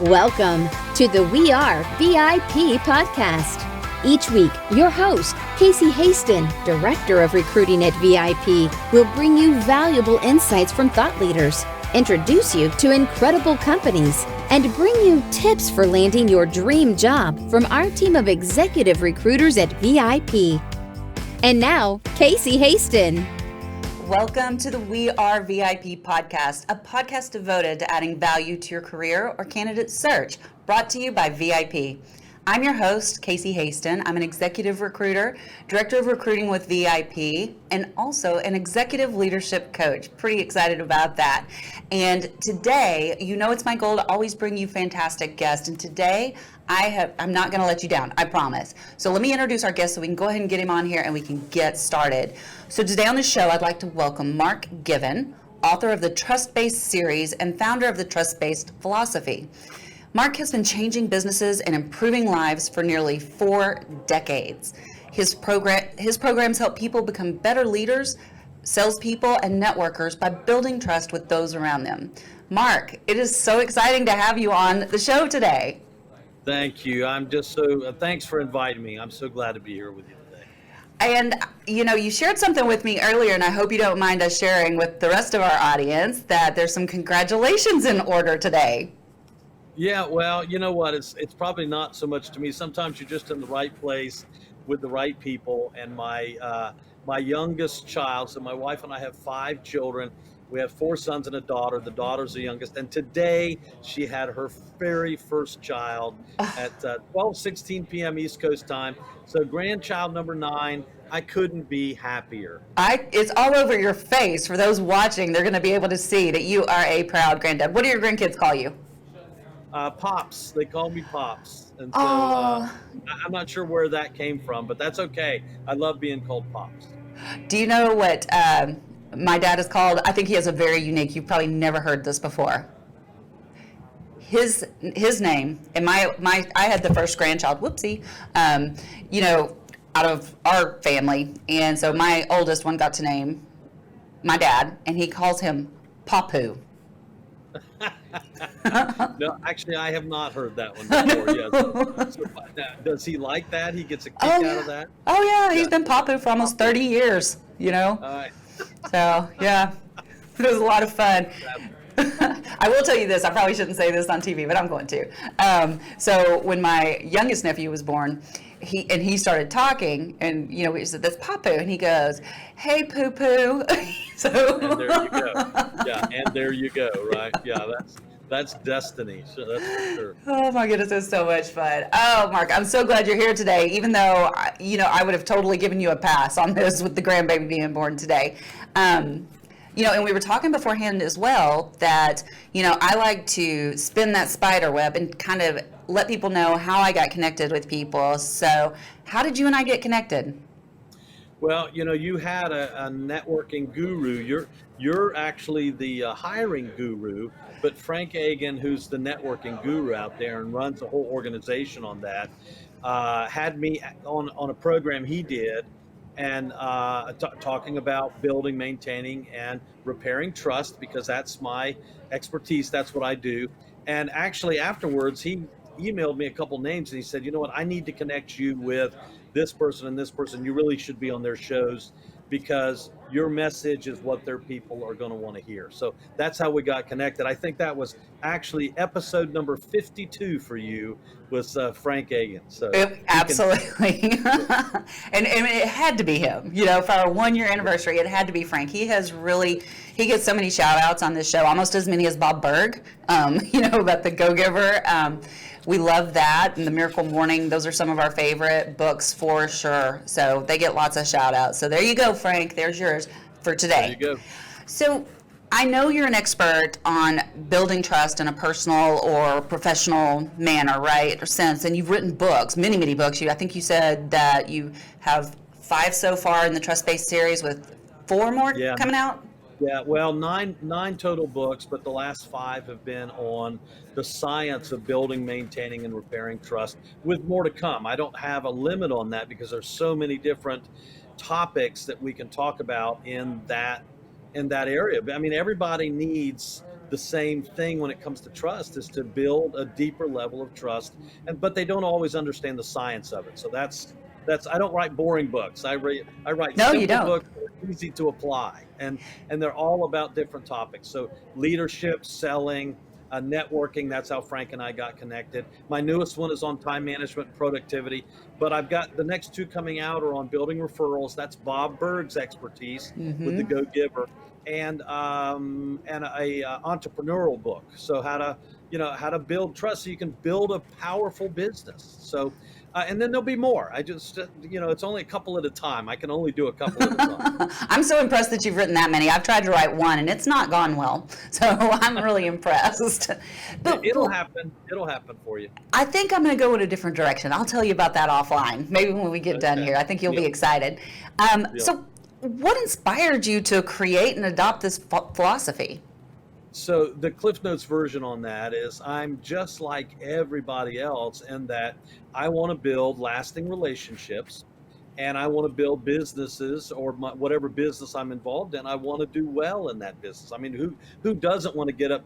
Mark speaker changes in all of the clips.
Speaker 1: Welcome to the We Are VIP podcast. Each week, your host, Casey Hasten, Director of Recruiting at VIP, will bring you valuable insights from thought leaders, introduce you to incredible companies, and bring you tips for landing your dream job from our team of executive recruiters at VIP. And now, Casey Hasten.
Speaker 2: Welcome to the We Are VIP podcast, a podcast devoted to adding value to your career or candidate search, brought to you by VIP. I'm your host, Casey Hasten. I'm an executive recruiter, director of recruiting with VIP, and also an executive leadership coach. Pretty excited about that. And today, you know it's my goal to always bring you fantastic guests. And today, I'm not going to let you down, I promise. So let me introduce our guest so we can go ahead and get him on here and we can get started. So today on the show, I'd like to welcome Mark Given, author of the Trust-Based series and founder of the Trust-Based philosophy. Mark has been changing businesses and improving lives for nearly 4 decades. His programs help people become better leaders, salespeople, and networkers by building trust with those around them. Mark, it is so exciting to have you on the show today.
Speaker 3: Thank you. Thanks for inviting me. I'm so glad to be here with you today.
Speaker 2: And, you shared something with me earlier, and I hope you don't mind us sharing with the rest of our audience that there's some congratulations in order today.
Speaker 3: Yeah, well, you know what? It's probably not so much to me. Sometimes you're just in the right place with the right people. And my youngest child, so my wife and I have 5 children. We have 4 sons and a daughter. The daughter's the youngest. And today she had her very first child at 12:16 p.m. East Coast time. So grandchild number 9. I couldn't be happier.
Speaker 2: It's all over your face. For those watching, they're going to be able to see that you are a proud granddad. What do your grandkids call you?
Speaker 3: Pops. They call me Pops. And so I'm not sure where that came from, but that's okay. I love being called Pops.
Speaker 2: Do you know what my dad is called? I think he has a very unique, you've probably never heard this before. His name, and I had the first grandchild, whoopsie, out of our family. And so my oldest one got to name my dad, and he calls him Papu.
Speaker 3: No, actually, I have not heard that one before. Yes. So, does he like that? He gets a kick out of that?
Speaker 2: Oh, yeah. He's been Papu for almost 30 years, So, yeah, it was a lot of fun. I will tell you this. I probably shouldn't say this on TV, but I'm going to. So when my youngest nephew was born, he started talking, and we said, "That's Papu," and he goes, "Hey, poo poo." So
Speaker 3: and there you go. Yeah, and there you go. Right? Yeah, that's destiny. So that's for sure.
Speaker 2: Oh my goodness, it's so much fun. Oh, Mark, I'm so glad you're here today. Even though I would have totally given you a pass on this with the grandbaby being born today. And we were talking beforehand as well that, I like to spin that spider web and kind of let people know how I got connected with people. So how did you and I get connected?
Speaker 3: Well, you had a networking guru. You're actually the hiring guru, but Frank Agan, who's the networking guru out there and runs a whole organization on that, had me on a program he did, and talking about building, maintaining, and repairing trust, because that's my expertise. That's what I do. And actually afterwards, he emailed me a couple names, and he said, "You know what, I need to connect you with this person and this person. You really should be on their shows, because your message is what their people are going to want to hear." So that's how we got connected. I think that was actually episode number 52 for you, was Frank Agan. So
Speaker 2: absolutely. and it had to be him. For our 1-year anniversary, it had to be Frank. He gets so many shout outs on this show, almost as many as Bob Berg, about the Go-Giver. We love that, and the Miracle Morning. Those are some of our favorite books for sure. So they get lots of shout outs. So there you go, Frank. There's yours for today.
Speaker 3: There you go.
Speaker 2: So I know you're an expert on building trust in a personal or professional manner, right, or sense, and you've written books, many, many books. I think you said that you have 5 so far in the Trust-Based series, with 4 more coming out?
Speaker 3: Yeah, well, nine total books, but the last 5 have been on the science of building, maintaining, and repairing trust, with more to come. I don't have a limit on that because there's so many different topics that we can talk about in that area. I mean, everybody needs the same thing when it comes to trust, is to build a deeper level of trust. But they don't always understand the science of it. So that's I don't write boring books. I write
Speaker 2: No, you
Speaker 3: simple
Speaker 2: don't.
Speaker 3: books that are easy to apply, and they're all about different topics. So leadership, selling, networking. That's how Frank and I got connected. My newest one is on time management and productivity, but I've got the next two coming out are on building referrals. That's Bob Berg's expertise with the
Speaker 2: Mm-hmm.
Speaker 3: Go Giver, and a entrepreneurial book. So how to build trust so you can build a powerful business. So. And then there'll be more. I just, it's only a couple at a time. I can only do a couple at a time.
Speaker 2: I'm so impressed that you've written that many. I've tried to write one and it's not gone well. So I'm really impressed. But
Speaker 3: It'll happen. It'll happen for you.
Speaker 2: I think I'm going to go in a different direction. I'll tell you about that offline. Maybe when we get done
Speaker 3: Okay.
Speaker 2: here. I think you'll be
Speaker 3: Yep.
Speaker 2: excited.
Speaker 3: Yep.
Speaker 2: So what inspired you to create and adopt this philosophy?
Speaker 3: So the Cliff Notes version on that is I'm just like everybody else in that I want to build lasting relationships, and I want to build businesses, or whatever business I'm involved in. I want to do well in that business. I mean, who doesn't want to get up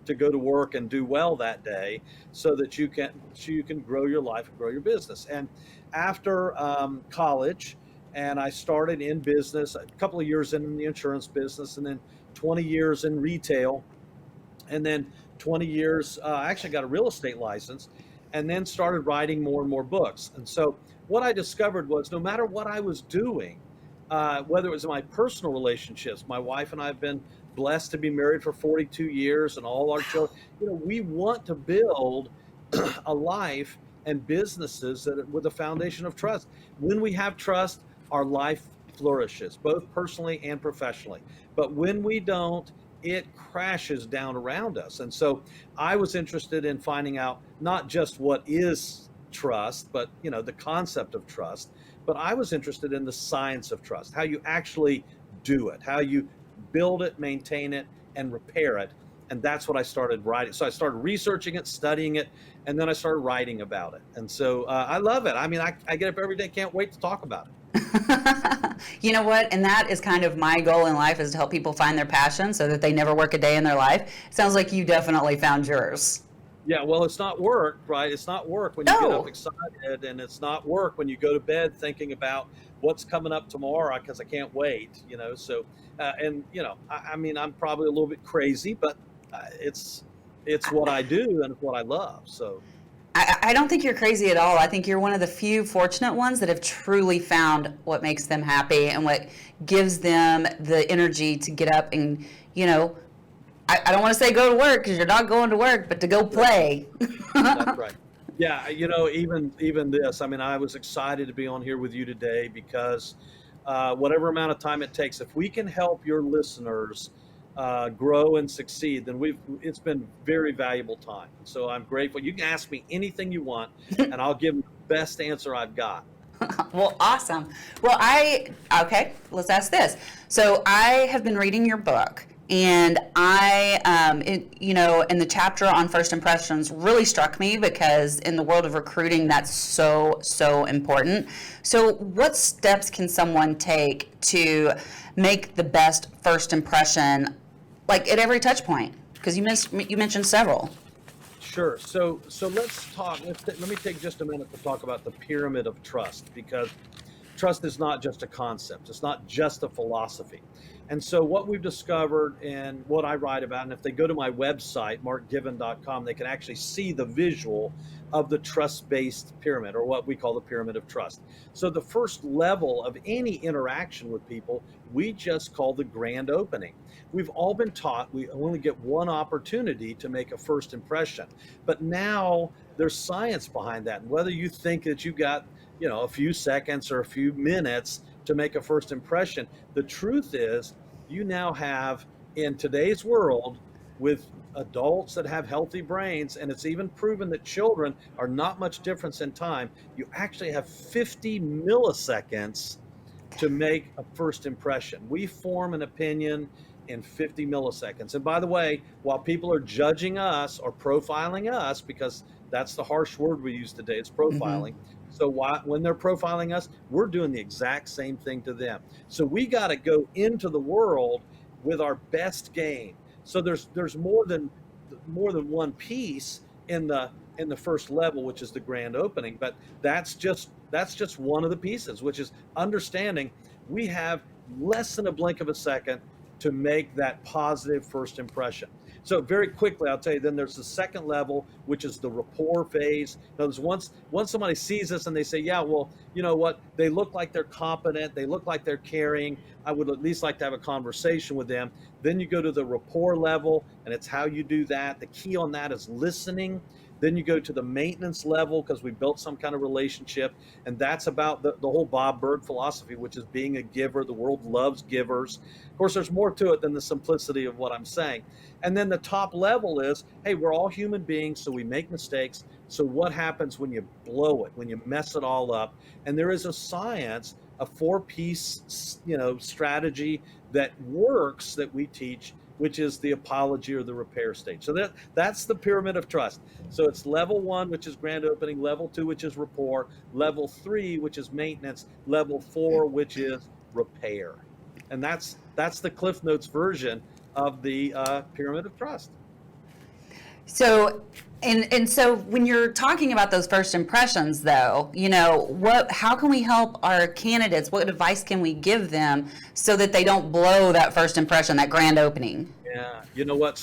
Speaker 3: to go to work and do well that day, so that you can grow your life and grow your business. And after college, and I started in business, a couple of years in the insurance business, and then 20 years in retail, and then 20 years, I actually got a real estate license, and then started writing more and more books. And so what I discovered was, no matter what I was doing, whether it was in my personal relationships, my wife and I have been blessed to be married for 42 years, and all our children, we want to build a life and businesses with a foundation of trust. When we have trust, our life flourishes, both personally and professionally. But when we don't, it crashes down around us. And so I was interested in finding out not just what is trust, but the concept of trust. But I was interested in the science of trust, how you actually do it, how you build it, maintain it, and repair it. And that's what I started writing. So I started researching it, studying it, and then I started writing about it. And so I love it. I mean, I get up every day, can't wait to talk about it.
Speaker 2: You know what? And that is kind of my goal in life, is to help people find their passion so that they never work a day in their life. It sounds like you definitely found yours.
Speaker 3: Yeah, well, it's not work, right? It's not work when you get
Speaker 2: No.
Speaker 3: up excited, and it's not work when you go to bed thinking about what's coming up tomorrow because I can't wait, So, I mean, I'm probably a little bit crazy, but it's what I do and it's what I love. So.
Speaker 2: I don't think you're crazy at all. I think you're one of the few fortunate ones that have truly found what makes them happy and what gives them the energy to get up and, I don't want to say go to work, because you're not going to work, but to go play.
Speaker 3: That's right. Yeah, even this. I mean, I was excited to be on here with you today because whatever amount of time it takes, if we can help your listeners grow and succeed, then it's been very valuable time. So I'm grateful. You can ask me anything you want, and I'll give the best answer I've got.
Speaker 2: Well, awesome. Well, okay, let's ask this. So I have been reading your book, and in the chapter on first impressions really struck me, because in the world of recruiting, that's so, so important. So what steps can someone take to make the best first impression, like at every touch point? Because you mentioned several.
Speaker 3: Sure. So let's talk. Let me take just a minute to talk about the pyramid of trust, because trust is not just a concept. It's not just a philosophy. And so what we've discovered and what I write about, and if they go to my website, markgiven.com, they can actually see the visual of the trust-based pyramid, or what we call the pyramid of trust. So the first level of any interaction with people, we just call the grand opening. We've all been taught we only get one opportunity to make a first impression, but now there's science behind that. And whether you think that you got, a few seconds or a few minutes to make a first impression, the truth is you now have, in today's world, with adults that have healthy brains, and it's even proven that children are not much difference in time, you actually have 50 milliseconds to make a first impression. We form an opinion in 50 milliseconds. And by the way, while people are judging us or profiling us, because that's the harsh word we use today, it's profiling. Mm-hmm. So when they're profiling us, we're doing the exact same thing to them. So we got to go into the world with our best game. So there's more than one piece in the first level, which is the grand opening. But that's just one of the pieces, which is understanding we have less than a blink of a second to make that positive first impression. So very quickly, I'll tell you, then there's the second level, which is the rapport phase. In other words, once somebody sees us and they say, yeah, well, you know what, they look like they're competent, they look like they're caring, I would at least like to have a conversation with them. Then you go to the rapport level, and it's how you do that. The key on that is listening. Then you go to the maintenance level because we built some kind of relationship, and that's about the whole Bob Berg philosophy, which is being a giver. The world loves givers. Of course, there's more to it than the simplicity of what I'm saying. And then the top level is, hey, we're all human beings, so we make mistakes. So what happens when you blow it, when you mess it all up? And there is a science, a four-piece, strategy that works that we teach, which is the apology or the repair stage. So that's the pyramid of trust. So it's level 1, which is grand opening, level 2, which is rapport, level 3, which is maintenance, level 4, which is repair. And that's the Cliff Notes version of the pyramid of trust.
Speaker 2: So, and so when you're talking about those first impressions, though, how can we help our candidates? What advice can we give them so that they don't blow that first impression, that grand opening?
Speaker 3: Yeah, you know what?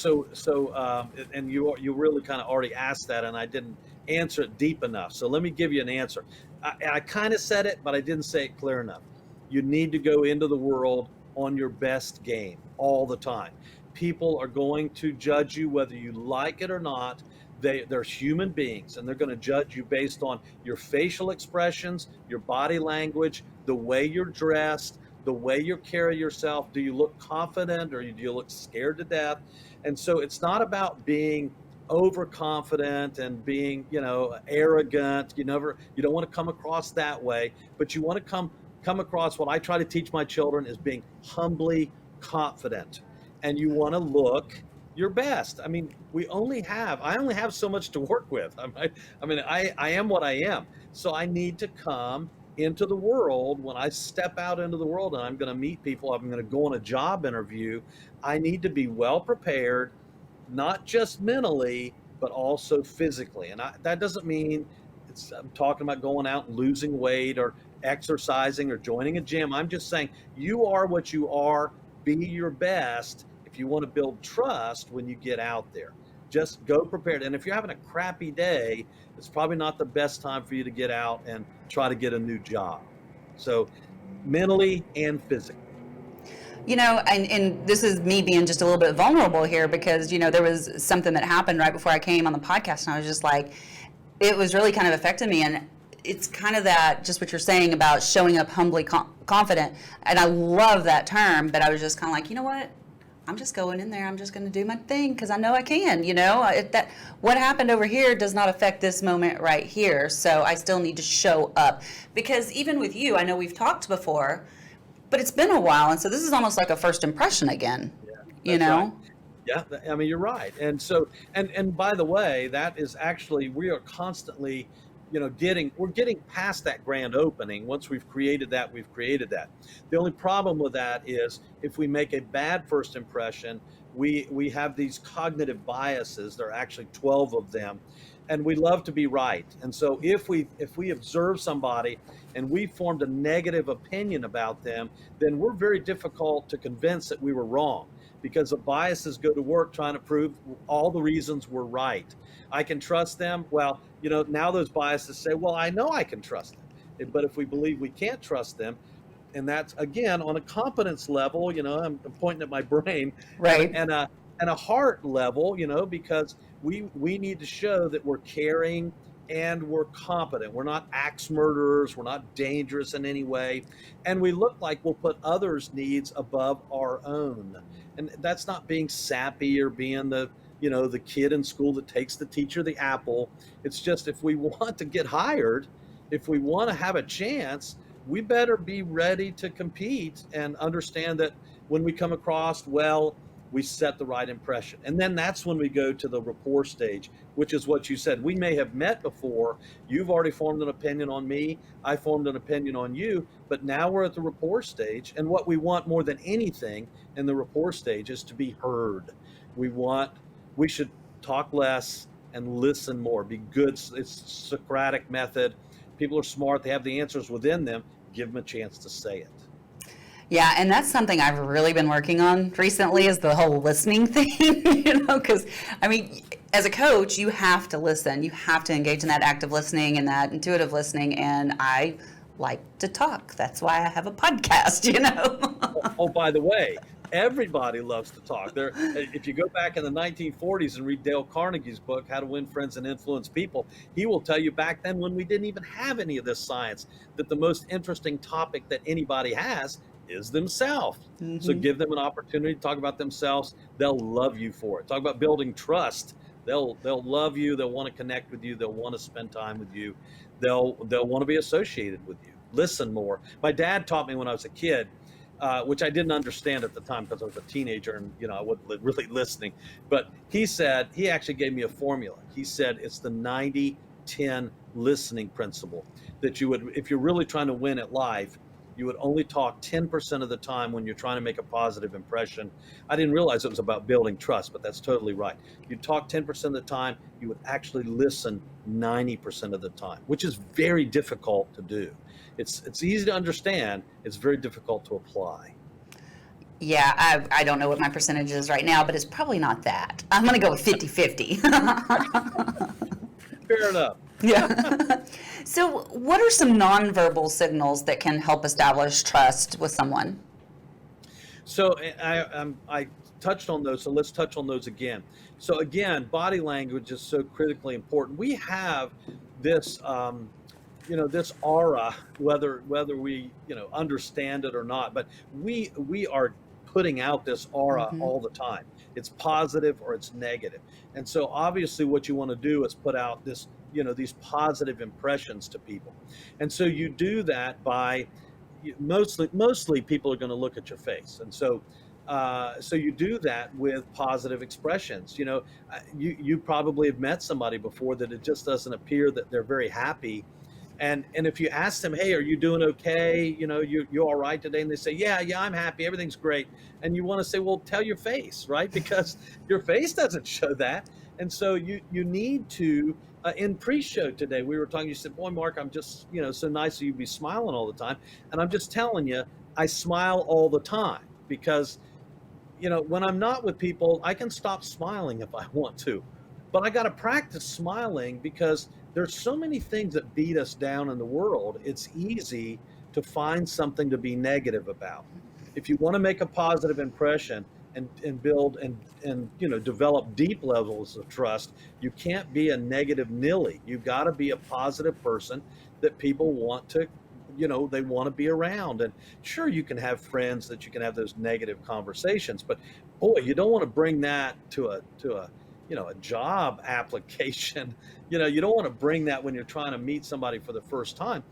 Speaker 3: And you really kind of already asked that, and I didn't answer it deep enough. So let me give you an answer. I kind of said it, but I didn't say it clear enough. You need to go into the world on your best game all the time. People are going to judge you whether you like it or not. They're human beings, and they're going to judge you based on your facial expressions, your body language, the way you're dressed, the way you carry yourself. Do you look confident, or do you look scared to death? And so it's not about being overconfident and being, arrogant. You don't want to come across that way, but you want to come across, what I try to teach my children is being humbly confident. And you want to look your best. I mean, I only have so much to work with. I am what I am. So I need to come into the world. When I step out into the world and I'm going to meet people, I'm going to go on a job interview, I need to be well prepared, not just mentally, but also physically. And that doesn't mean I'm talking about going out and losing weight or exercising or joining a gym. I'm just saying you are what you are. Be your best if you want to build trust when you get out there. Just go prepared. And if you're having a crappy day, it's probably not the best time for you to get out and try to get a new job. So mentally and physically.
Speaker 2: And this is me being just a little bit vulnerable here because, there was something that happened right before I came on the podcast, and I was just like, it was really kind of affecting me. And it's kind of that, just what you're saying about showing up humbly confident. And I love that term, but I was just kind of like, you know what? I'm just going in there. I'm just going to do my thing because I know I can, that what happened over here does not affect this moment right here. So I still need to show up, because even with you, I know we've talked before, but it's been a while. And so this is almost like a first impression again,
Speaker 3: Right. Yeah, I mean, you're right. And so, and by the way, that is actually, we are constantly, we're getting past that grand opening. Once we've created that, we've created that. The only problem with that is if we make a bad first impression, we have these cognitive biases. There are actually 12 of them, and we love to be right. And so if we observe somebody and we formed a negative opinion about them, then we're very difficult to convince that we were wrong, because the biases go to work trying to prove all the reasons we're right. I can trust them. Well, now those biases say, well, I know I can trust them. But if we believe we can't trust them, and that's, again, on a competence level, I'm pointing at my brain,
Speaker 2: right,
Speaker 3: and a heart level, because we need to show that we're caring and we're competent. We're not axe murderers. We're not dangerous in any way. And we look like we'll put others' needs above our own. And that's not being sappy or being the kid in school that takes the teacher the apple. It's just, if we want to get hired, if we want to have a chance, we better be ready to compete and understand that when we come across, well, we set the right impression. And then that's when we go to the rapport stage, which is what you said. We may have met before. You've already formed an opinion on me. I formed an opinion on you. But now we're at the rapport stage. And what we want more than anything in the rapport stage is to be heard. We should talk less and listen more. Be good. It's Socratic method. People are smart. They have the answers within them. Give them a chance to say it.
Speaker 2: Yeah, and that's something I've really been working on recently is the whole listening thing, because I mean, as a coach, you have to listen. You have to engage in that active listening and that intuitive listening, and I like to talk. That's why I have a podcast.
Speaker 3: Oh, by the way, everybody loves to talk. If you go back in the 1940s and read Dale Carnegie's book, How to Win Friends and Influence People, he will tell you back then when we didn't even have any of this science, that the most interesting topic that anybody has is themselves. Mm-hmm. So give them an opportunity to talk about themselves. They'll love you for it. Talk about building trust. They'll love you. They'll want to connect with you. They'll want to spend time with you. They'll want to be associated with you. Listen more. My dad taught me when I was a kid, which I didn't understand at the time because I was a teenager and I wasn't really listening. But he actually gave me a formula. He said it's the 90-10 listening principle, that if you're really trying to win at life, you would only talk 10% of the time when you're trying to make a positive impression. I didn't realize it was about building trust, but that's totally right. You talk 10% of the time, you would actually listen 90% of the time, which is very difficult to do. It's easy to understand. It's very difficult to apply.
Speaker 2: Yeah, I don't know what my percentage is right now, but it's probably not that. I'm going to go with 50-50.
Speaker 3: Fair enough.
Speaker 2: Yeah. So what are some nonverbal signals that can help establish trust with someone?
Speaker 3: So I touched on those, so let's touch on those again. So again, body language is so critically important. We have this, this aura, whether we, understand it or not, but we are putting out this aura all the time. It's positive or it's negative. And so obviously what you want to do is put out this, these positive impressions to people. And so you do that by mostly people are going to look at your face. And so you do that with positive expressions. You probably have met somebody before that it just doesn't appear that they're very happy. And if you ask them, hey, are you doing okay? You all right today? And they say, yeah, I'm happy. Everything's great. And you want to say, well, tell your face, right? Because your face doesn't show that. And so you need to, in pre-show today, we were talking, you said, boy, Mark, I'm just, so nice of you to be smiling all the time. And I'm just telling you, I smile all the time because, when I'm not with people, I can stop smiling if I want to. But I got to practice smiling because there's so many things that beat us down in the world. It's easy to find something to be negative about. If you want to make a positive impression and build and develop deep levels of trust, you can't be a negative Nilly. You've got to be a positive person that people want to, they want to be around. And sure, you can have friends that you can have those negative conversations, but boy, you don't want to bring that to a job application. You don't want to bring that when you're trying to meet somebody for the first time.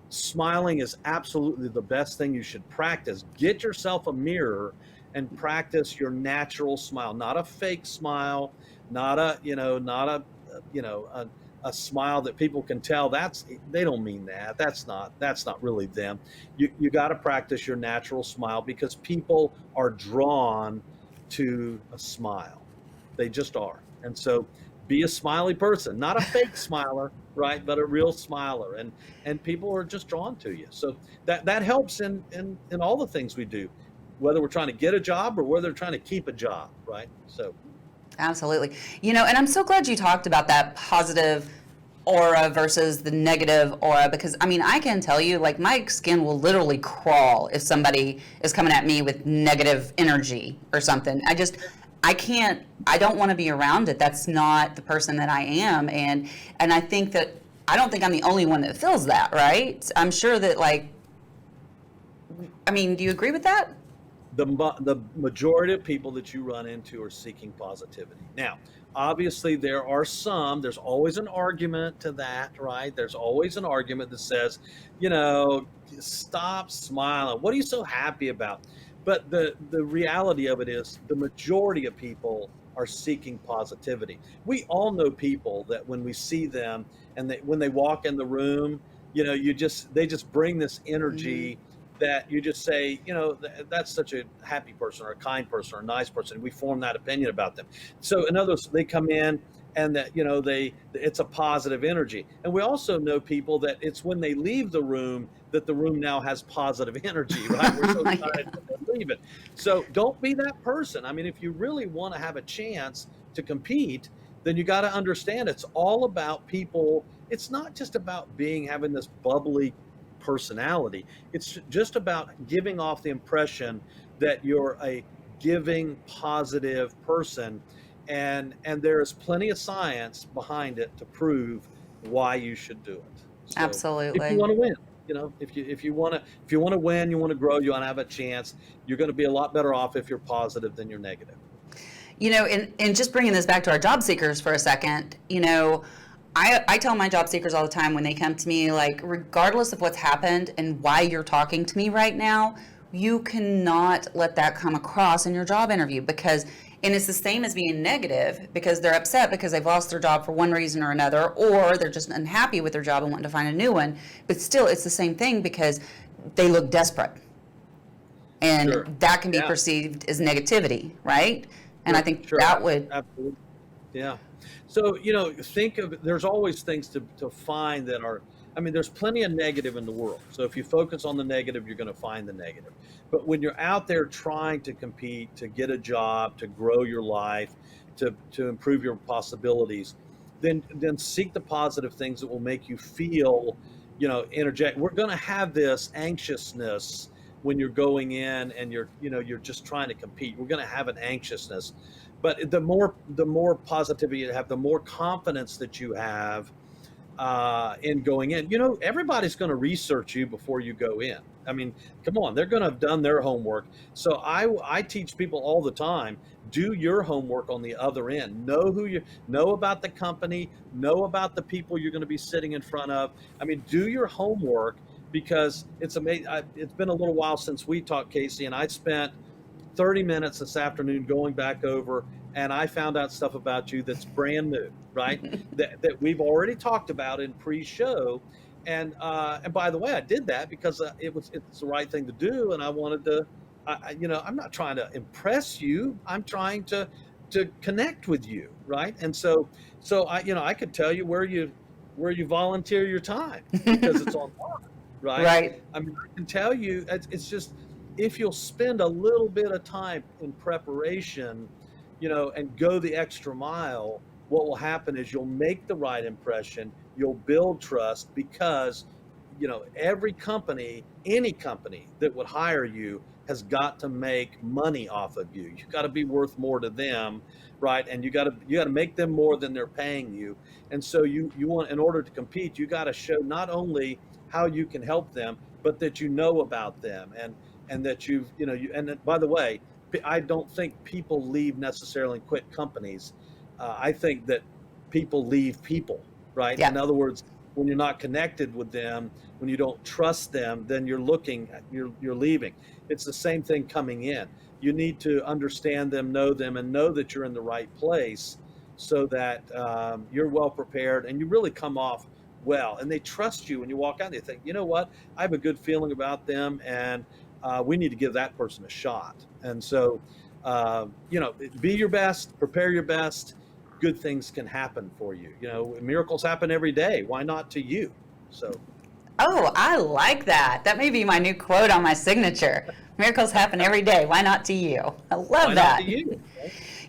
Speaker 3: Smiling is absolutely the best thing you should practice. Get yourself a mirror and practice your natural smile, not a fake smile, not a smile that people can tell they don't mean that. That's not really them. You got to practice your natural smile because people are drawn to a smile. They just are. And so be a smiley person, not a fake smiler, right? But a real smiler. And people are just drawn to you. So that helps in all the things we do, whether we're trying to get a job or whether we're trying to keep a job, right? So.
Speaker 2: Absolutely. And I'm so glad you talked about that positive aura versus the negative aura, because I can tell you, like, my skin will literally crawl if somebody is coming at me with negative energy or something. I don't want to be around it. That's not the person that I am. And I don't think I'm the only one that feels that, right? I'm sure that, do you agree with that?
Speaker 3: The majority of people that you run into are seeking positivity. Now, obviously there's always an argument to that, right? There's always an argument that says, stop smiling. What are you so happy about? But the reality of it is the majority of people are seeking positivity. We all know people that when we see them and when they walk in the room, they just bring this energy that you just say, that's such a happy person or a kind person or a nice person. We form that opinion about them. So in other words, they come in and that, it's a positive energy. And we also know people that it's when they leave the room that the room now has positive energy, right? We're so excited that they're leaving. So don't be that person. I mean, if you really want to have a chance to compete, then you got to understand it's all about people. It's not just about having this bubbly personality. It's just about giving off the impression that you're a giving, positive person. And there is plenty of science behind it to prove why you should do it. So if you
Speaker 2: Absolutely.
Speaker 3: want to win, if you want to win, you want to grow, you want to have a chance, you're going to be a lot better off if you're positive than you're negative.
Speaker 2: And just bringing this back to our job seekers for a second, I tell my job seekers all the time when they come to me, like, regardless of what's happened and why you're talking to me right now, you cannot let that come across in your job interview and it's the same as being negative because they're upset because they've lost their job for one reason or another, or they're just unhappy with their job and wanting to find a new one. But still, it's the same thing because they look desperate. And
Speaker 3: Sure.
Speaker 2: that can be perceived as negativity, right? And I think
Speaker 3: Sure.
Speaker 2: that would...
Speaker 3: Absolutely. Yeah. So, think of, there's always things to find that are, there's plenty of negative in the world. So if you focus on the negative, you're going to find the negative. But when you're out there trying to compete, to get a job, to grow your life, to improve your possibilities, then seek the positive things that will make you feel, energetic. We're going to have this anxiousness when you're going in and you're just trying to compete. We're going to have an anxiousness. But the more positivity you have, the more confidence that you have in going in. Everybody's going to research you before you go in. Come on, they're going to have done their homework. So I teach people all the time, do your homework on the other end. Know about the company, know about the people you're going to be sitting in front of. Do your homework, because it's amazing. It's been a little while since we talked, Casey, and I spent 30 minutes this afternoon going back over, and I found out stuff about you that's brand new, right? that we've already talked about in pre-show. And by the way, I did that because it's the right thing to do, and I wanted to. I'm not trying to impress you. I'm trying to connect with you, right? And so I could tell you where you volunteer your time because it's online, right?
Speaker 2: Right.
Speaker 3: I can tell you it's just, if you'll spend a little bit of time in preparation, and go the extra mile, what will happen is you'll make the right impression, you'll build trust, because, every company, any company that would hire you has got to make money off of you. You've got to be worth more to them, right? And you got to make them more than they're paying you. And so you want, in order to compete, you got to show not only how you can help them, but that you know about them, and that and by the way, I don't think people leave necessarily and quit companies. I think that people leave people, right?
Speaker 2: Yeah.
Speaker 3: In other words, when you're not connected with them, when you don't trust them, then you're leaving. It's the same thing coming in. You need to understand them, know them, and know that you're in the right place, so that you're well prepared and you really come off well, and they trust you when you walk out. They think, you know what, I have a good feeling about them, and we need to give that person a shot. And so, be your best, prepare your best. Good things can happen for you. Miracles happen every day. Why not to you? So.
Speaker 2: Oh, I like that. That may be my new quote on my signature. Miracles happen every day. Why not to you? I love
Speaker 3: Why
Speaker 2: that.
Speaker 3: Not to you?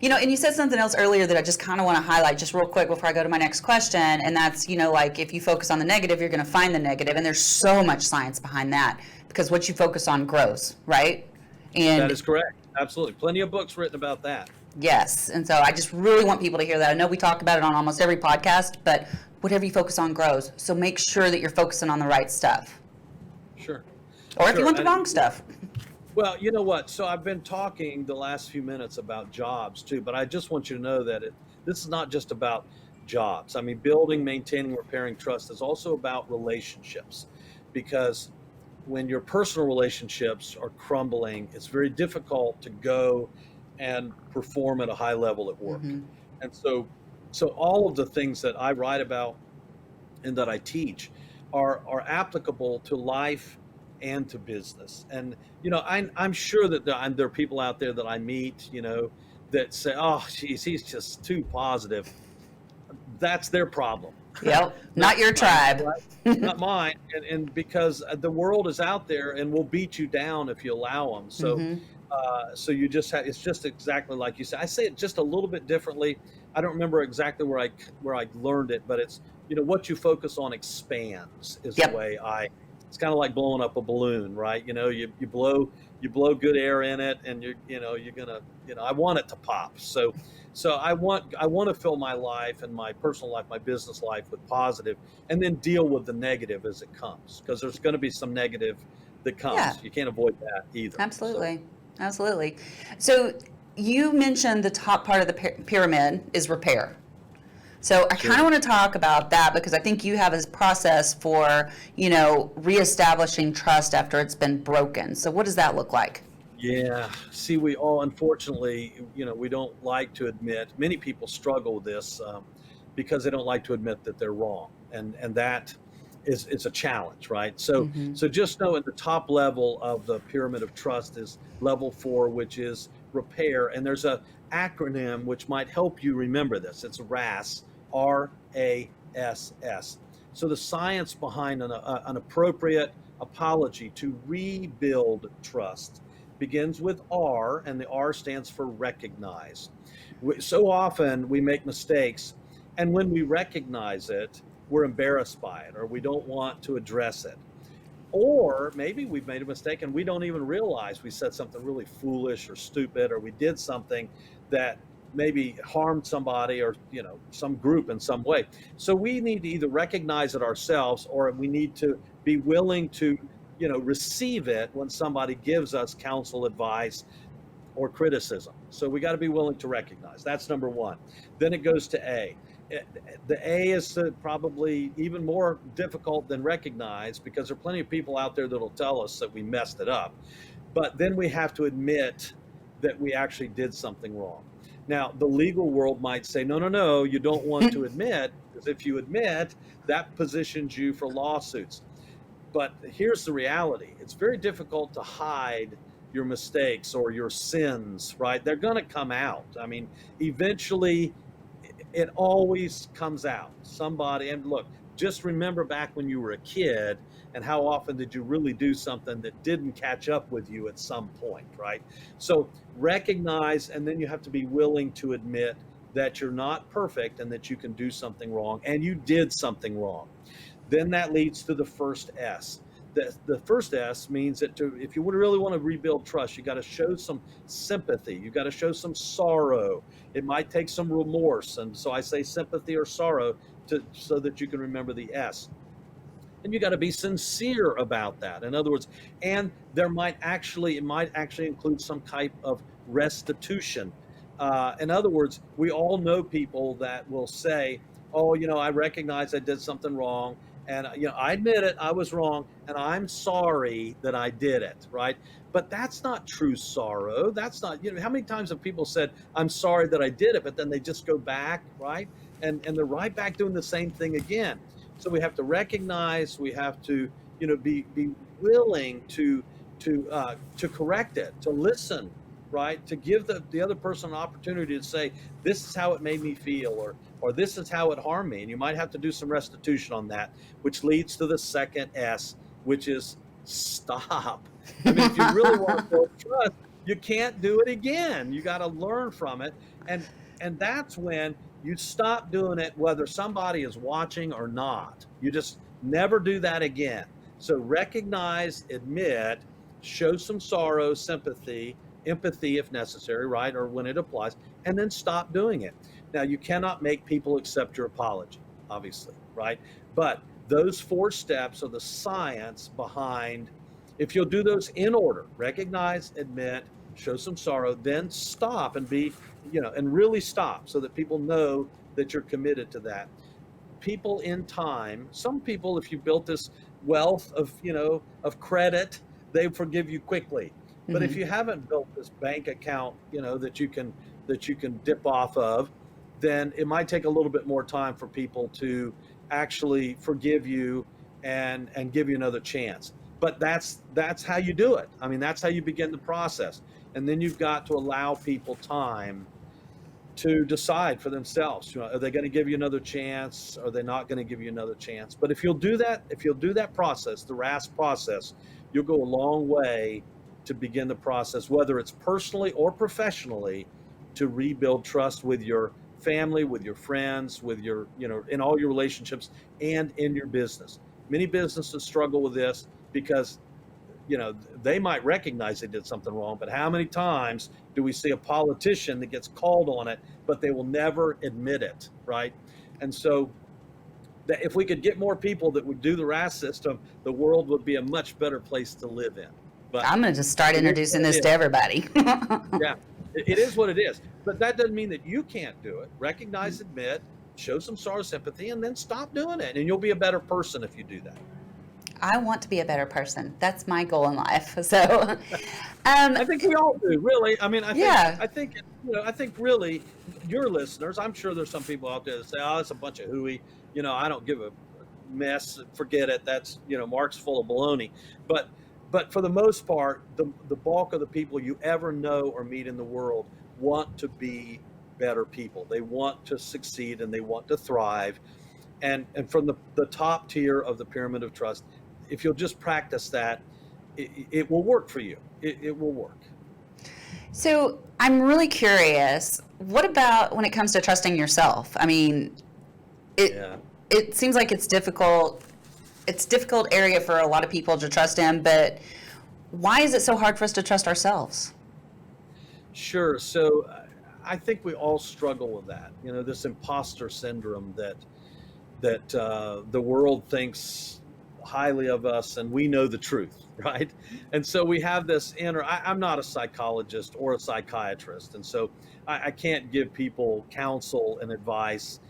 Speaker 2: And you said something else earlier that I just kind of want to highlight just real quick before I go to my next question. And that's, like, if you focus on the negative, you're going to find the negative. And there's so much science behind that, because what you focus on grows, right? And
Speaker 3: that is correct. Absolutely. Plenty of books written about that.
Speaker 2: Yes. And so I just really want people to hear that. I know we talk about it on almost every podcast, but whatever you focus on grows. So make sure that you're focusing on the right stuff.
Speaker 3: Sure.
Speaker 2: Or if you want the wrong stuff.
Speaker 3: Well, you know what? So I've been talking the last few minutes about jobs too, but I just want you to know that this is not just about jobs. Building, maintaining, repairing trust is also about relationships, because when your personal relationships are crumbling, it's very difficult to go and perform at a high level at work.
Speaker 2: Mm-hmm.
Speaker 3: And so all of the things that I write about and that I teach are applicable to life and to business. And, I'm sure that there are people out there that I meet, that say, oh, geez, he's just too positive. That's their problem.
Speaker 2: Yep.
Speaker 3: Not
Speaker 2: Not your
Speaker 3: mine,
Speaker 2: tribe.
Speaker 3: right? Not mine. And because the world is out there and will beat you down if you allow them. So,
Speaker 2: Mm-hmm.
Speaker 3: so you just have, it's just exactly like you said. I say it just a little bit differently. I don't remember exactly where I learned it, but it's, what you focus on expands is the
Speaker 2: Yep.
Speaker 3: way it's kind of like blowing up a balloon, right? You blow good air in it, and you're gonna, I want it to pop. So I want to fill my life and my personal life, my business life with positive, and then deal with the negative as it comes, because there's going to be some negative that
Speaker 2: Yeah.
Speaker 3: comes. You can't avoid that either.
Speaker 2: Absolutely. Absolutely. So you mentioned the top part of the pyramid is repair. So I kind of want to talk about that, because I think you have a process for, reestablishing trust after it's been broken. So what does that look like?
Speaker 3: Yeah. See, we all, unfortunately, we don't like to admit, many people struggle with this because they don't like to admit that they're wrong. And that is a challenge, right? So,
Speaker 2: Mm-hmm.
Speaker 3: so just know at the top level of the pyramid of trust is level 4, which is repair. And there's a acronym which might help you remember this. It's RASS, RASS. So the science behind an appropriate apology to rebuild trust begins with R, and the R stands for recognize. So often we make mistakes, and when we recognize it, we're embarrassed by it, or we don't want to address it. Or maybe we've made a mistake and we don't even realize we said something really foolish or stupid, or we did something that maybe harmed somebody or some group in some way. So we need to either recognize it ourselves, or we need to be willing to receive it when somebody gives us counsel, advice, or criticism. So we got to be willing to recognize. That's number 1. Then it goes to A. The A is probably even more difficult than recognize, because there are plenty of people out there that'll tell us that we messed it up. But then we have to admit that we actually did something wrong. Now, the legal world might say, no, you don't want to admit, because if you admit, that positions you for lawsuits. But here's the reality. It's very difficult to hide your mistakes or your sins, right? They're going to come out. I mean, eventually it always comes out. Somebody, and look, just remember back when you were a kid, and how often did you really do something that didn't catch up with you at some point, right? So recognize, and then you have to be willing to admit that you're not perfect and that you can do something wrong, and you did something wrong. Then that leads to the first S. The first S means that if you would really want to rebuild trust, you got to show some sympathy. You got to show some sorrow. It might take some remorse. And so I say sympathy or sorrow so that you can remember the S. And you got to be sincere about that. In other words, and it might actually include some type of restitution. In other words, we all know people that will say, oh, I recognize I did something wrong. And, I admit it, I was wrong, and I'm sorry that I did it, right? But that's not true sorrow. That's not, how many times have people said, I'm sorry that I did it, but then they just go back, right? And they're right back doing the same thing again. So we have to recognize, we have to, be willing to correct it, to listen, right? To give the other person an opportunity to say, this is how it made me feel, or this is how it harmed me. And you might have to do some restitution on that, which leads to the second S, which is stop. I mean, if you really want to build trust, you can't do it again. You got to learn from it. And that's when you stop doing it, whether somebody is watching or not. You just never do that again. So recognize, admit, show some sorrow, sympathy, empathy if necessary, right? Or when it applies, and then stop doing it. Now, you cannot make people accept your apology, obviously, right? But those 4 steps are the science behind, if you'll do those in order, recognize, admit, show some sorrow, then stop and and really stop, so that people know that you're committed to that. People in time, some people, if you built this wealth of credit, they forgive you quickly. But if you haven't built this bank account, that you can dip off of, then it might take a little bit more time for people to actually forgive you and give you another chance. but that's how you do it. I mean, that's how you begin the process. And then you've got to allow people time to decide for themselves. You know, are they going to give you another chance? Are they not going to give you another chance? But if you'll do that process, the RAS process, you'll go a long way to begin the process, whether it's personally or professionally, to rebuild trust with your family, with your friends, with your, in all your relationships and in your business. Many businesses struggle with this because they might recognize they did something wrong, but how many times do we see a politician that gets called on it, but they will never admit it, right? And so that if we could get more people that would do the RAS system, the world would be a much better place to live in. But
Speaker 2: I'm going to just start introducing this to everybody.
Speaker 3: Yeah, it is what it is. But that doesn't mean that you can't do it. Recognize, admit, show some sort of sympathy, and then stop doing it. And you'll be a better person if you do that.
Speaker 2: I want to be a better person. That's my goal in life. So,
Speaker 3: I think we all do, really. I mean,
Speaker 2: yeah.
Speaker 3: I think really your listeners, I'm sure there's some people out there that say, oh, it's a bunch of hooey. I don't give a mess. Forget it. That's, Mark's full of baloney. But for the most part, the bulk of the people you ever know or meet in the world want to be better people. They want to succeed and they want to thrive. And from the top tier of the pyramid of trust, if you'll just practice that, it will work for you. It will work.
Speaker 2: So I'm really curious, what about when it comes to trusting yourself? I mean, it seems like it's difficult. It's a difficult area for a lot of people to trust in, but why is it so hard for us to trust ourselves?
Speaker 3: Sure. So I think we all struggle with that. This imposter syndrome that the world thinks highly of us and we know the truth, right? And so we have this I'm not a psychologist or a psychiatrist, and so I can't give people counsel and advice,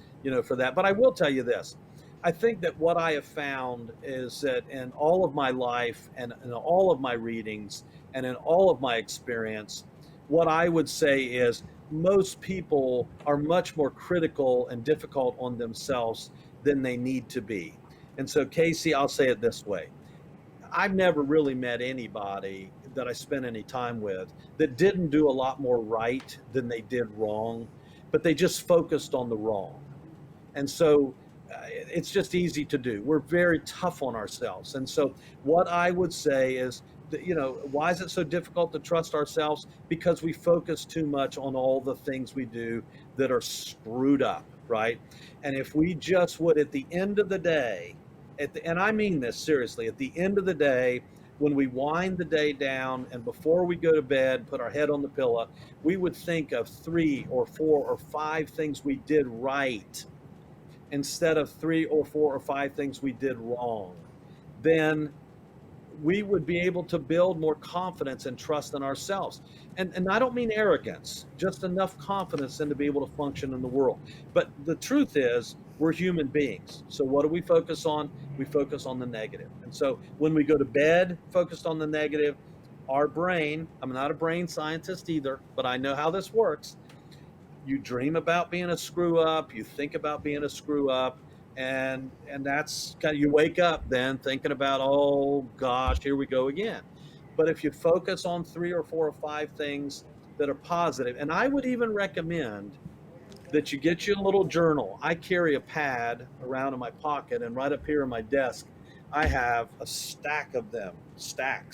Speaker 3: for that. But I will tell you this. I think that what I have found is that in all of my life and in all of my readings and in all of my experience, what I would say is most people are much more critical and difficult on themselves than they need to be. And so, Casey, I'll say it this way. I've never really met anybody that I spent any time with that didn't do a lot more right than they did wrong, but they just focused on the wrong. And so it's just easy to do. We're very tough on ourselves. And so what I would say is, why is it so difficult to trust ourselves? Because we focus too much on all the things we do that are screwed up, right? And if we just would, at the end of the day, and I mean this seriously, at the end of the day, when we wind the day down and before we go to bed, put our head on the pillow, we would think of 3 or 4 or 5 things we did right instead of 3 or 4 or 5 things we did wrong. Then we would be able to build more confidence and trust in ourselves. And I don't mean arrogance, just enough confidence in to be able to function in the world. But the truth is, we're human beings. So what do we focus on? We focus on the negative. And so when we go to bed focused on the negative, our brain, I'm not a brain scientist either, but I know how this works. You dream about being a screw up, you think about being a screw up, and that's kind of, you wake up then thinking about, oh gosh, here we go again. But if you focus on 3 or 4 or 5 things that are positive, and I would even recommend that you get you a little journal. I carry a pad around in my pocket, and right up here on my desk, I have a stack of them, stack,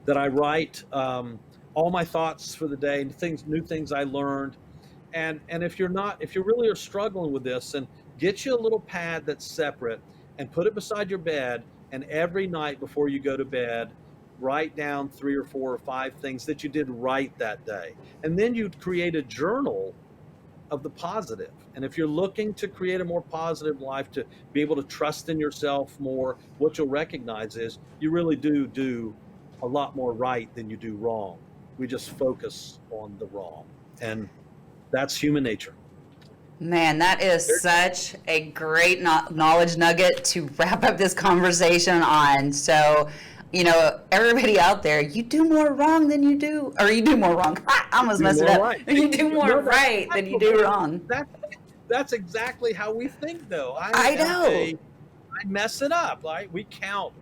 Speaker 3: that I write all my thoughts for the day, new things I learned. And if you really are struggling with this, and get you a little pad that's separate and put it beside your bed, and every night before you go to bed, write down 3 or 4 or 5 things that you did right that day. And then you'd create a journal of the positive. And if you're looking to create a more positive life, to be able to trust in yourself more, what you'll recognize is you really do a lot more right than you do wrong. We just focus on the wrong. And that's human nature.
Speaker 2: Man, that is such a great knowledge nugget to wrap up this conversation on. So, everybody out there, you do more wrong than you do, or you do more wrong. I almost messed it up. Right. You do more right than you do wrong.
Speaker 3: That's exactly how we think, though.
Speaker 2: I know.
Speaker 3: I mess it up. Right? We count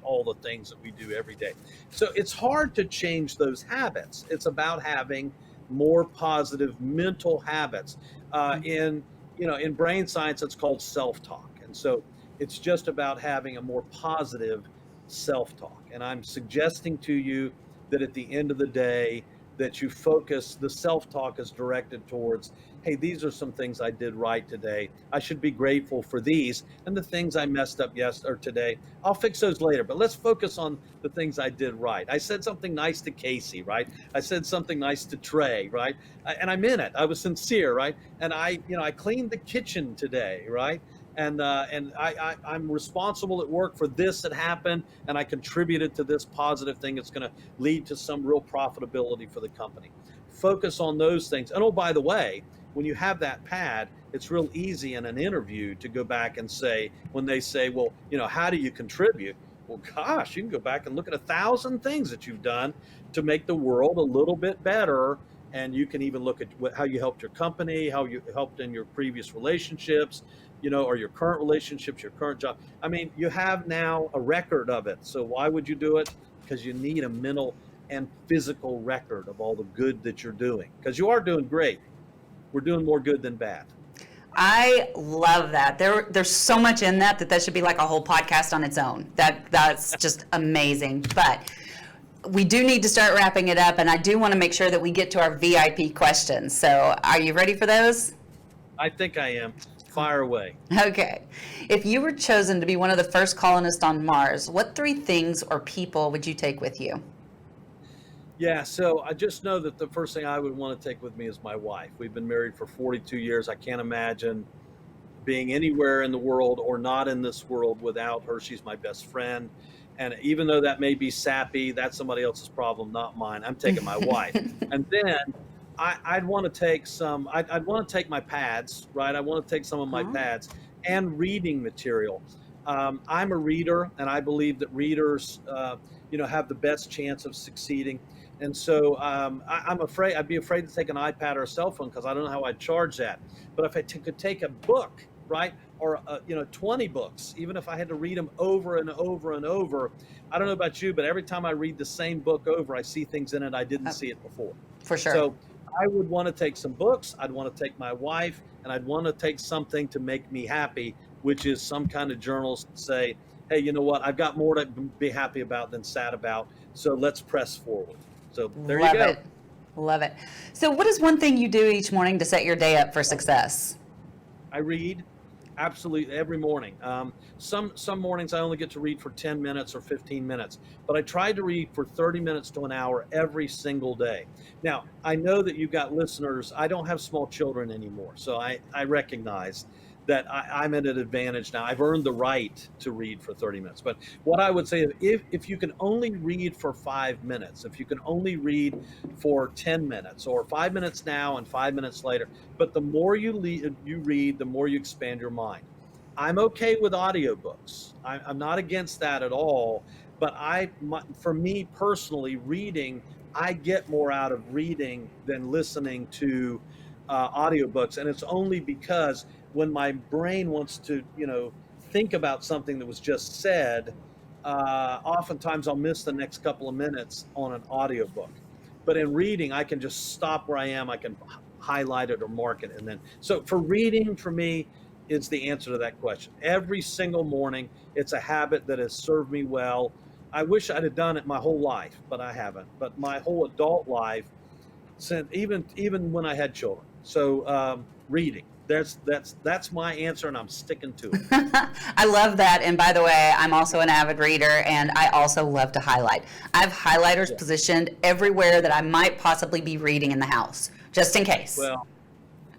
Speaker 3: all the things that we do every day. So it's hard to change those habits. It's about having more positive mental habits. In in brain science, it's called self-talk, and so it's just about having a more positive self-talk. And I'm suggesting to you that at the end of the day, that you focus, the self-talk is directed towards, hey, these are some things I did right today. I should be grateful for these. And the things I messed up yesterday or today, I'll fix those later. But let's focus on the things I did right. I said something nice to Casey, right? I said something nice to Trey, right? And I meant it. I was sincere, right? And I cleaned the kitchen today, right? And I'm responsible at work for this that happened, and I contributed to this positive thing that's going to lead to some real profitability for the company. Focus on those things. And oh, by the way, when you have that pad, it's real easy in an interview to go back and say, when they say, well, how do you contribute? Well, gosh, you can go back and look at 1,000 things that you've done to make the world a little bit better. And you can even look at how you helped your company, how you helped in your previous relationships, or your current relationships, your current job. I mean, you have now a record of it. So why would you do it? Because you need a mental and physical record of all the good that you're doing, because you are doing great. We're doing more good than bad.
Speaker 2: I love that. There's so much in that should be like a whole podcast on its own. That's just amazing. But we do need to start wrapping it up, and I do want to make sure that we get to our VIP questions. So are you ready for those?
Speaker 3: I think I am. Fire away.
Speaker 2: Okay. If you were chosen to be one of the first colonists on Mars, what 3 things or people would you take with you?
Speaker 3: Yeah, so I just know that the first thing I would want to take with me is my wife. We've been married for 42 years. I can't imagine being anywhere in the world or not in this world without her. She's my best friend. And even though that may be sappy, that's somebody else's problem, not mine. I'm taking my wife. And then I'd want to take I'd want to take my pads, right? I want to take some of my pads and reading material. I'm a reader, and I believe that readers, have the best chance of succeeding. And so I'd be afraid to take an iPad or a cell phone because I don't know how I'd charge that. But if I could take a book, right, or 20 books, even if I had to read them over and over and over, I don't know about you, but every time I read the same book over, I see things in it I didn't see it before.
Speaker 2: For sure.
Speaker 3: So I would want to take some books. I'd want to take my wife, and I'd want to take something to make me happy, which is some kind of journals that say, hey, you know what? I've got more to be happy about than sad about. So let's press forward. So there you go.
Speaker 2: Love it. So what is one thing you do each morning to set your day up for success?
Speaker 3: I read. Absolutely, every morning. Some mornings I only get to read for 10 minutes or 15 minutes, but I try to read for 30 minutes to an hour every single day. Now, I know that you've got listeners. I don't have small children anymore, so I recognize that I'm at an advantage now. I've earned the right to read for 30 minutes. But what I would say is if you can only read for 5 minutes, if you can only read for 10 minutes or 5 minutes now and 5 minutes later, but the more you read, the more you expand your mind. I'm okay with audiobooks. I'm not against that at all. But for me personally, reading, I get more out of reading than listening to audiobooks. And it's only because when my brain wants to, think about something that was just said, oftentimes I'll miss the next couple of minutes on an audiobook. But in reading, I can just stop where I am. I can highlight it or mark it. And then, so for reading, for me, is the answer to that question. Every single morning, it's a habit that has served me well. I wish I'd have done it my whole life, but I haven't. But my whole adult life, since even when I had children. So reading. That's my answer, and I'm sticking to it.
Speaker 2: I love that. And by the way, I'm also an avid reader, and I also love to highlight. I have highlighters positioned everywhere that I might possibly be reading in the house, just in case.
Speaker 3: Well,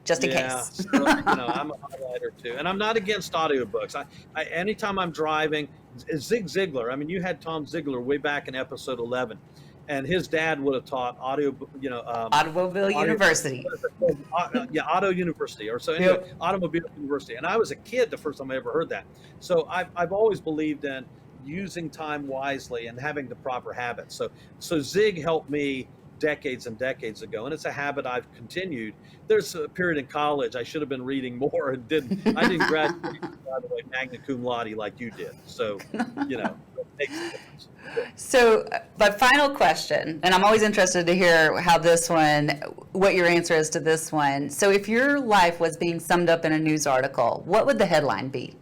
Speaker 2: just in case.
Speaker 3: So, I'm a highlighter too, and I'm not against audiobooks. I anytime I'm driving, Zig Ziglar. I mean, you had Tom Ziglar way back in episode 11. And his dad would have taught
Speaker 2: Automobile University.
Speaker 3: Auto University, or so anyway, Automobile University. And I was a kid the first time I ever heard that. So I've always believed in using time wisely and having the proper habits. So Zig helped me decades and decades ago, and it's a habit I've continued. There's a period in college I should have been reading more and didn't. I didn't graduate, by the way, magna cum laude like you did. So, it makes a difference.
Speaker 2: So, but final question, and I'm always interested to hear what your answer is to this one. So if your life was being summed up in a news article, what would the headline be?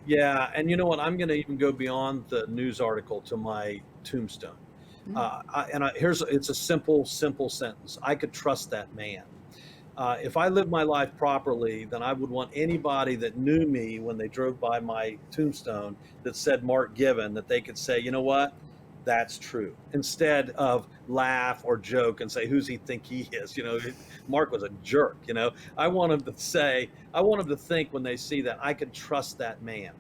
Speaker 3: Yeah, and you know what? I'm going to even go beyond the news article to my tombstone. It's a simple sentence. I could trust that man. If I lived my life properly, then I would want anybody that knew me when they drove by my tombstone that said Mark Given, that they could say, you know what? That's true. Instead of laugh or joke and say, who's he think he is? Mark was a jerk. I want them to think when they see that I can trust that man.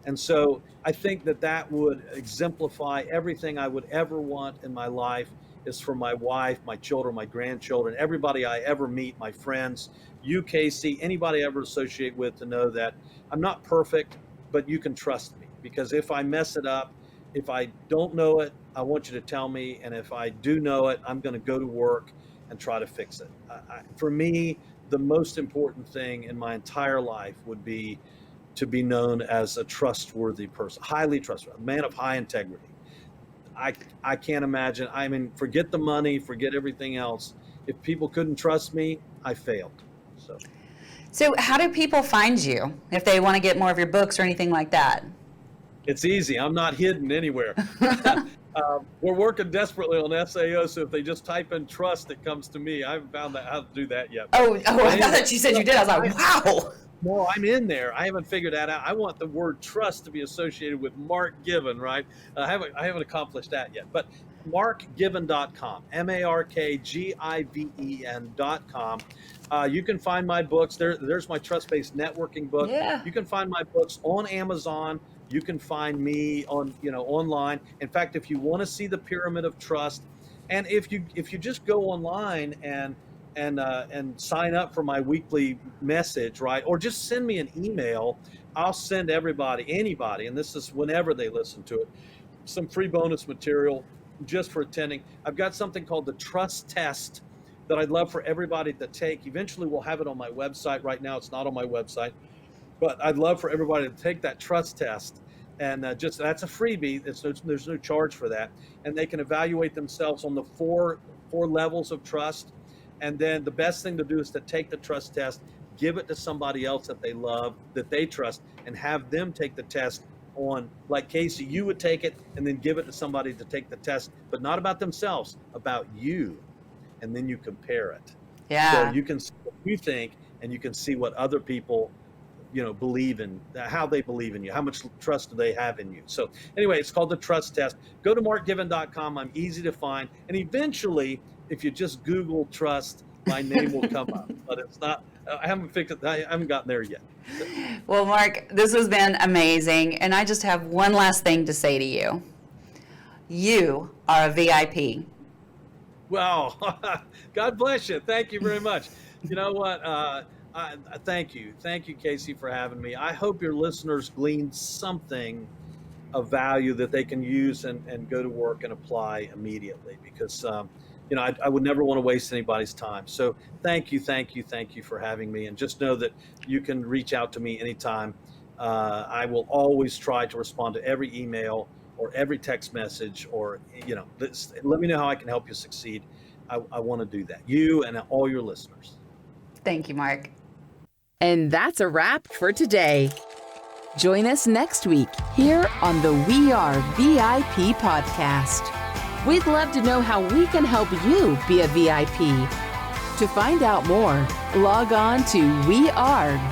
Speaker 3: And so I think that would exemplify everything I would ever want in my life is for my wife, my children, my grandchildren, everybody I ever meet, my friends, you, Casey, anybody I ever associate with, to know that I'm not perfect, but you can trust me. Because if I mess it up, if I don't know it, I want you to tell me. And if I do know it, I'm going to go to work and try to fix it. For me, the most important thing in my entire life would be to be known as a trustworthy person, highly trustworthy, a man of high integrity. I can't imagine. I mean, forget the money, forget everything else. If people couldn't trust me, I failed.
Speaker 2: So how do people find you if they want to get more of your books or anything like that?
Speaker 3: It's easy. I'm not hidden anywhere. We're working desperately on SAO, so if they just type in trust, it comes to me. I haven't found out how to do that yet.
Speaker 2: I thought that you said you did. I was like, wow.
Speaker 3: No, I'm in there. I haven't figured that out. I want the word trust to be associated with Mark Given, right? I haven't accomplished that yet. But markgiven.com, markgiven.com. You can find my books. There's my trust-based networking book.
Speaker 2: Yeah.
Speaker 3: You can find my books on Amazon. You can find me on, online. In fact, if you want to see the pyramid of trust, and if you just go online and sign up for my weekly message, right? Or just send me an email. I'll send anybody, and this is whenever they listen to it, some free bonus material just for attending. I've got something called the Trust Test that I'd love for everybody to take. Eventually we'll have it on my website. Right now it's not on my website, but I'd love for everybody to take that Trust Test. And that's a freebie. There's no charge for that. And they can evaluate themselves on the four levels of trust. And then the best thing to do is to take the trust test, give it to somebody else that they love, that they trust, and have them take the test on, like Casey, you would take it and then give it to somebody to take the test, but not about themselves, about you. And then you compare it.
Speaker 2: Yeah.
Speaker 3: So you can see what you think, and you can see what other people, believe in, how they believe in you, how much trust do they have in you. So anyway, it's called the Trust Test. Go to markgiven.com. I'm easy to find. And eventually, if you just Google trust, my name will come up, but it's not, I haven't gotten there yet.
Speaker 2: Well, Mark, this has been amazing. And I just have one last thing to say to you. You are a VIP.
Speaker 3: Well, God bless you. Thank you very much. You know what? Thank you. Thank you, Casey, for having me. I hope your listeners gleaned something of value that they can use and go to work and apply immediately, because I would never want to waste anybody's time. So thank you for having me. And just know that you can reach out to me anytime. I will always try to respond to every email or every text message, or, let me know how I can help you succeed. I want to do that. You and all your listeners.
Speaker 2: Thank you, Mark.
Speaker 1: And that's a wrap for today. Join us next week here on the We Are VIP podcast. We'd love to know how we can help you be a VIP. To find out more, log on to wearevip.com.